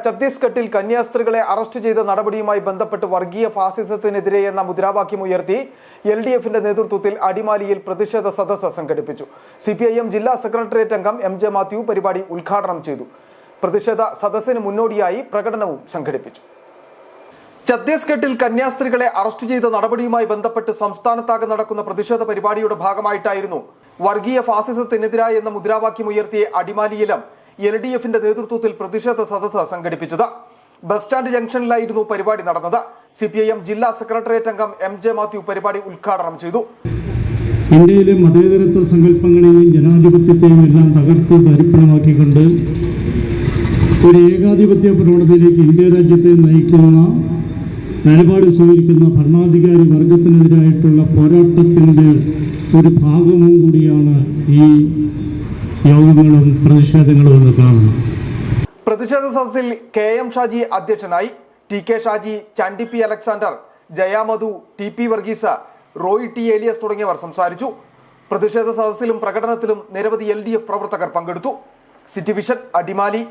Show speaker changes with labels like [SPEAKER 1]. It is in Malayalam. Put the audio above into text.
[SPEAKER 1] ഛത്തീസ്ഗഡിൽ കന്യാസ്ത്രീകളെ അറസ്റ്റ് ചെയ്ത നടപടിയുമായി ബന്ധപ്പെട്ട് വർഗീയ ഫാസിസത്തിനെതിരെ എന്ന മുദ്രാവാക്യം ഉയർത്തി LDFന്റെ നേതൃത്വത്തിൽ അടിമാലിയിൽ പ്രതിഷേധ സദസ്സ് സംഘടിപ്പിച്ചു. CPIM ജില്ലാ സെക്രട്ടേറിയറ്റ് അംഗം MJ മാത്യു പരിപാടി ഉദ്ഘാടനം ചെയ്തു. പ്രതിഷേധ സദസ്സിന് മുന്നോടിയായി പ്രകടനവും സംഘടിപ്പിച്ചു. ഛത്തീസ്ഗഡിൽ കന്യാസ്ത്രീകളെ അറസ്റ്റ് ചെയ്ത നടപടിയുമായി ബന്ധപ്പെട്ട് സംസ്ഥാനത്താകെ നടക്കുന്ന പ്രതിഷേധ പരിപാടിയുടെ ഭാഗമായിട്ടായിരുന്നു വർഗീയ ഫാസിസത്തിനെതിരായ എന്ന മുദ്രാവാക്യം ഉയർത്തിയ അടിമാലിയിലും LDFന്റെ നേതൃത്വത്തിൽ പ്രതിഷേധ സദസ്സ് സംഘടിപ്പിച്ചത്. ബസ് സ്റ്റാൻഡ് ജംഗ്ഷനിലായിരുന്നു പരിപാടി നടന്നത്. CPIM ജില്ലാ സെക്രട്ടേറിയറ്റ് അംഗം MJ മാത്യു പരിപാടി ഉദ്ഘാടനം ചെയ്തു.
[SPEAKER 2] ഇന്ത്യയിലെ മതേതരത്വ സങ്കല്പങ്ങളെയും ജനാധിപത്യത്തെയും എല്ലാം തകർത്ത് തരിപ്പണമാക്കിക്കൊണ്ട് ഒരു ഏകാധിപത്യ പ്രവണതയിലേക്ക് ഇന്ത്യ രാജ്യത്തെ നയിക്കുന്ന നിലപാട് സ്വീകരിക്കുന്ന ഭരണാധികാരി വർഗത്തിനെതിരായിട്ടുള്ള പോരാട്ടത്തിൻ്റെ ഒരു ഭാഗവും കൂടിയാണ് ഈ യോഗങ്ങളും പ്രതിഷേധങ്ങളും എന്ന് കാണുന്നു.
[SPEAKER 1] പ്രതിഷേധ സദസ്സിൽ KM ഷാജി അധ്യക്ഷനായി. TK Shaji, Chandy P Alexander, Jayamadhu, TP Varghese, Roy T Elias തുടങ്ങിയവർ സംസാരിച്ചു. പ്രതിഷേധ സദസ്സിലും പ്രകടനത്തിലും നിരവധി LDF പ്രവർത്തകർ പങ്കെടുത്തു. City vision, Adimali.